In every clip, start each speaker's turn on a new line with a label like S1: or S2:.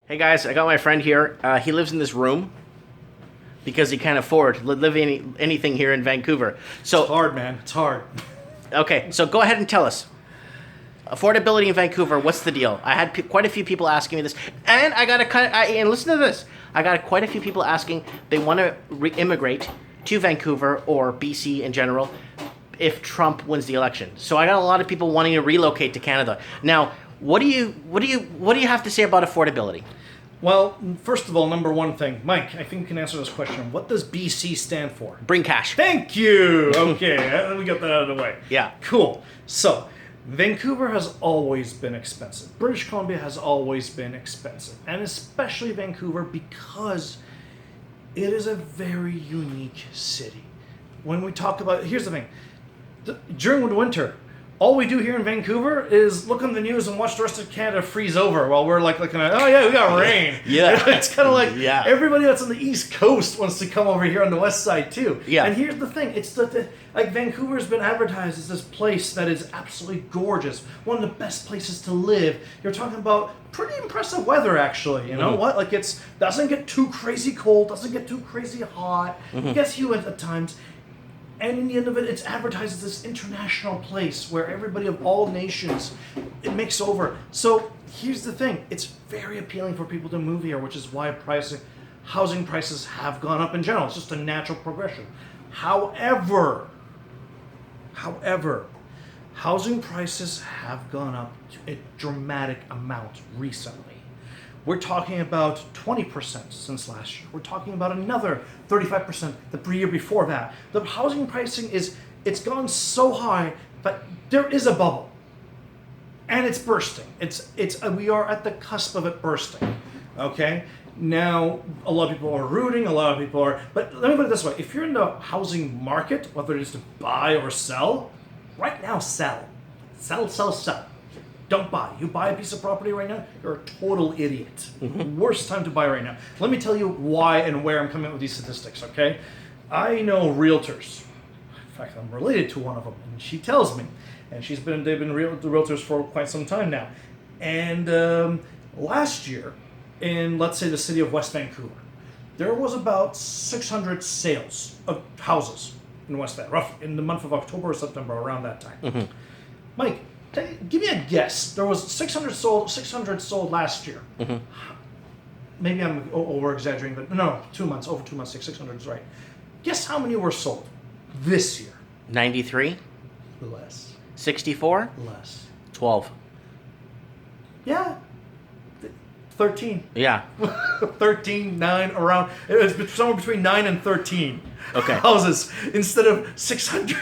S1: Hey guys, I got my friend here. He lives in this room because he can't afford living anything here in Vancouver. So
S2: It's hard, man. It's hard.
S1: okay, so go ahead and tell us. Affordability in Vancouver, what's the deal? I had quite a few people asking me this, and and listen to this. I got quite a few people asking they want to immigrate to Vancouver or BC in general if Trump wins the election. So I got a lot of people wanting to relocate to Canada. Now, what do you have to say about affordability?
S2: Well, first of all, number one thing, Mike, I think you can answer this question. What does BC stand for?
S1: Bring cash.
S2: Thank you. Okay, we got that out of the way.
S1: Yeah.
S2: Cool. So, Vancouver has always been expensive. British Columbia has always been expensive. And especially Vancouver because it is a very unique city. When we talk about, here's the thing. During the winter, all we do here in Vancouver is look on the news and watch the rest of Canada freeze over while we're like looking at, oh yeah, we got rain.
S1: Yeah.
S2: It's kind of like
S1: Yeah.
S2: everybody that's on the East Coast wants to come over here on the West Side too.
S1: Yeah.
S2: And here's the thing, it's like Vancouver's been advertised as this place that is absolutely gorgeous, one of the best places to live. You're talking about pretty impressive weather actually, you know what? Like it's doesn't get too crazy cold, doesn't get too crazy hot. It gets humid at times. And in the end of it, it's advertised as this international place where everybody of all nations it mix over. So here's the thing: it's very appealing for people to move here, which is why housing prices have gone up in general. It's just a natural progression. However, housing prices have gone up to a dramatic amount recently. We're talking about 20% since last year. We're talking about another 35% the year before that. The housing pricing it's gone so high that there is a bubble. And it's bursting. We are at the cusp of it bursting. Okay? Now, a lot of people are rooting, but let me put it this way. If you're in the housing market, whether it is to buy or sell, right now sell. Sell. Don't buy. You buy a piece of property right now, you're a total idiot. Worst time to buy right now. Let me tell you why and where I'm coming up with these statistics, okay? I know realtors. In fact, I'm related to one of them, and she tells me. And they've been realtors for quite some time now. And last year, in, let's say, the city of West Vancouver, there was about 600 sales of houses in West Vancouver, roughly in the month of October or September, around that time. Mike, give me a guess. There was 600 sold last year. Maybe I'm over exaggerating, but no, 2 months, over 2 months, 600 is right. Guess how many were sold this year?
S1: 93?
S2: Less.
S1: 64?
S2: Less.
S1: 12.
S2: Yeah. 13.
S1: Yeah.
S2: 13, 9, around. It was somewhere between 9 and 13
S1: Okay.
S2: houses instead of 600.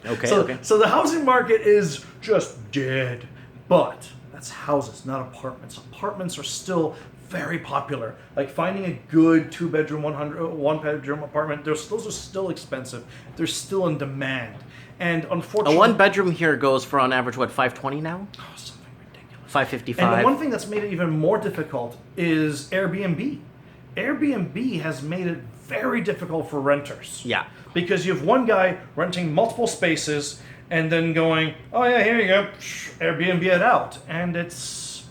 S1: Okay.
S2: So the housing market is just dead. But that's houses, not apartments. Apartments are still very popular. Like finding a good 2-bedroom, one-bedroom apartment, those are still expensive. They're still in demand. And unfortunately...
S1: A 1-bedroom here goes for on average, what, 520 now?
S2: Oh, something ridiculous.
S1: 555.
S2: And the one thing that's made it even more difficult is Airbnb. Airbnb has made it very difficult for renters.
S1: Yeah.
S2: Because you have one guy renting multiple spaces and then going, oh yeah, here you go, Airbnb it out. And it's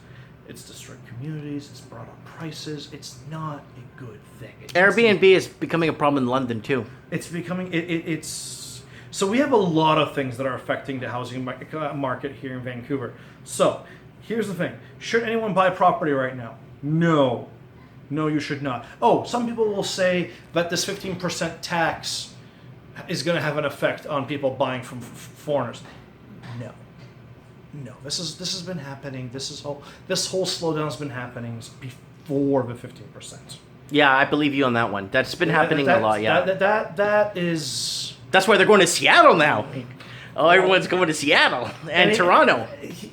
S2: destroyed communities, it's brought up prices, it's not a good thing.
S1: Airbnb is becoming a problem in London too.
S2: It's becoming, so we have a lot of things that are affecting the housing market here in Vancouver. So here's the thing, should anyone buy property right now? No. No, you should not. Oh, some people will say that this 15% tax is going to have an effect on people buying from foreigners. No. This has been happening. This whole slowdown has been happening before the 15%.
S1: Yeah, I believe you on that one. That's been happening a lot. Yeah.
S2: That is.
S1: That's why they're going to Seattle now. Oh, everyone's going to Seattle and Toronto.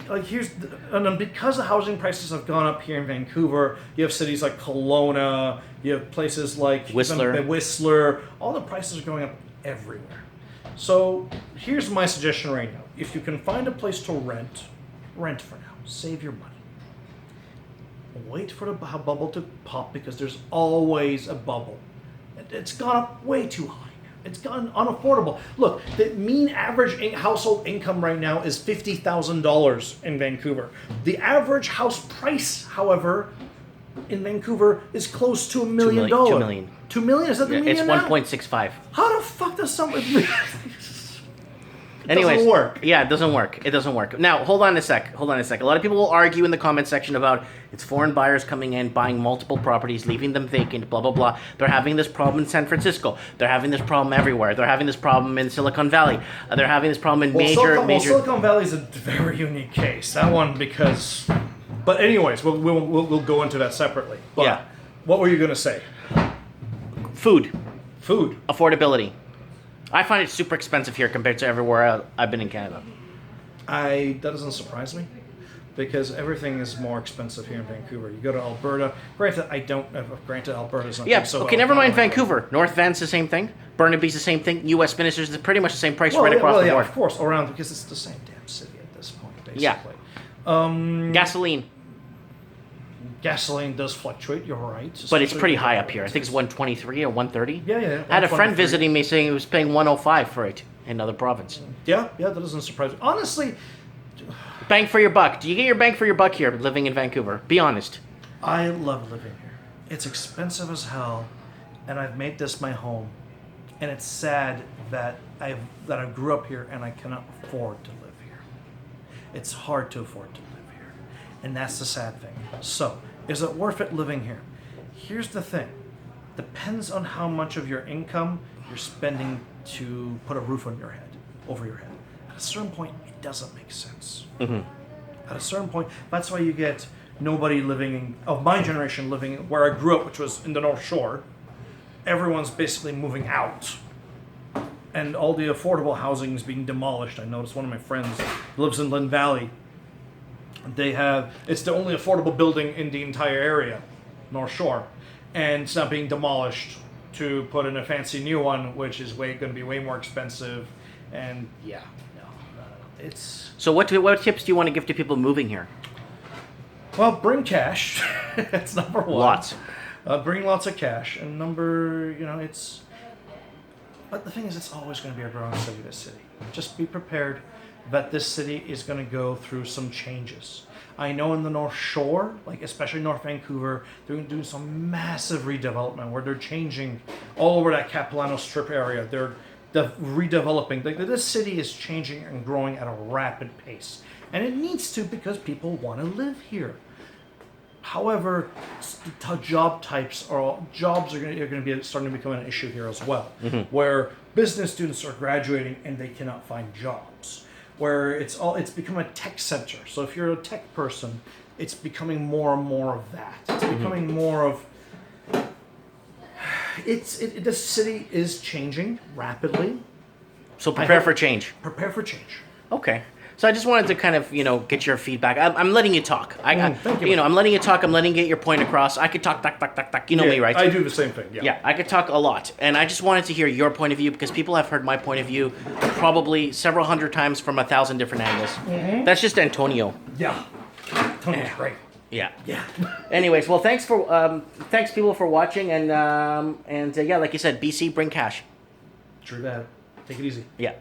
S2: And because the housing prices have gone up here in Vancouver, you have cities like Kelowna, you have places like Whistler. All the prices are going up everywhere. So here's my suggestion right now. If you can find a place to rent for now. Save your money. Wait for the bubble to pop because there's always a bubble. It's gone up way too high now. It's gotten unaffordable. Look, the mean average household income right now is $50,000 in Vancouver. The average house price, however, in Vancouver is close to $1 million.
S1: 2 million.
S2: 2 million? Is that the median
S1: It's
S2: now?
S1: 1.65.
S2: How the fuck does someone...
S1: Anyways,
S2: doesn't work.
S1: Yeah, it doesn't work. It doesn't work. Now, hold on a sec. A lot of people will argue in the comment section about it's foreign buyers coming in, buying multiple properties, leaving them vacant, blah, blah, blah. They're having this problem in San Francisco. They're having this problem everywhere. They're having this problem in Silicon Valley. They're having this problem in major...
S2: Silicon Valley is a very unique case. That one, because... But anyways, we'll go into that separately. But
S1: Yeah.
S2: What were you going to say?
S1: Food.
S2: Food.
S1: Affordability. I find it super expensive here compared to everywhere I've been in Canada.
S2: That doesn't surprise me, because everything is more expensive here in Vancouver. You go to Alberta. Granted, Alberta's not doing so well.
S1: Okay, never mind Vancouver. North Van's the same thing. Burnaby's the same thing. U.S. Minister's is pretty much the same price right across the board.
S2: Of course, around, because it's the same damn city at this point, basically.
S1: Yeah. Gasoline.
S2: Gasoline does fluctuate, you're right.
S1: But it's pretty high up here. I think it's 123 or 130.
S2: Yeah.
S1: I had a friend visiting me saying he was paying 105 for it in another province.
S2: Yeah, that doesn't surprise me. Honestly...
S1: Bang for your buck. Do you get your bang for your buck here living in Vancouver? Be honest.
S2: I love living here. It's expensive as hell, and I've made this my home. And it's sad that I grew up here and I cannot afford to live here. It's hard to afford to live here. And that's the sad thing. So, is it worth it living here? Here's the thing. Depends on how much of your income you're spending to put a roof on your head, over your head. At a certain point, it doesn't make sense.
S1: Mm-hmm.
S2: At a certain point, that's why you get nobody of my generation living where I grew up, which was in the North Shore. Everyone's basically moving out. And all the affordable housing is being demolished. I noticed one of my friends lives in Lynn Valley. It's the only affordable building in the entire area, North Shore, and it's not being demolished to put in a fancy new one, which is going to be way more expensive. And no, it's...
S1: So what tips do you want to give to people moving here?
S2: Well, bring cash. That's number one.
S1: Lots.
S2: Bring lots of cash. And it's... But the thing is, it's always going to be a growing city, this city. Just be prepared that this city is going to go through some changes. I know in the North Shore, especially North Vancouver, they're doing some massive redevelopment where they're changing all over that Capilano Strip area. They're redeveloping. This city is changing and growing at a rapid pace. And it needs to, because people want to live here. However, job types jobs are going to be starting to become an issue here as well, where business students are graduating and they cannot find jobs. Where it's become a tech center. So if you're a tech person, it's becoming more and more of that. It's becoming more of. The city is changing rapidly.
S1: So prepare for change.
S2: Prepare for change.
S1: Okay. So I just wanted to kind of, get your feedback. I'm letting you talk.
S2: Thank you.
S1: I'm letting you talk. I'm letting you get your point across. I could talk, You know me, right?
S2: I do the same thing,
S1: Yeah, I could talk a lot. And I just wanted to hear your point of view because people have heard my point of view probably several hundred times from 1,000 different angles. Mm-hmm. That's just Antonio.
S2: Yeah. Antonio's great.
S1: Yeah.
S2: Yeah.
S1: Anyways, well, thanks people for watching. And like you said, BC, bring cash.
S2: True that. Take it easy.
S1: Yeah.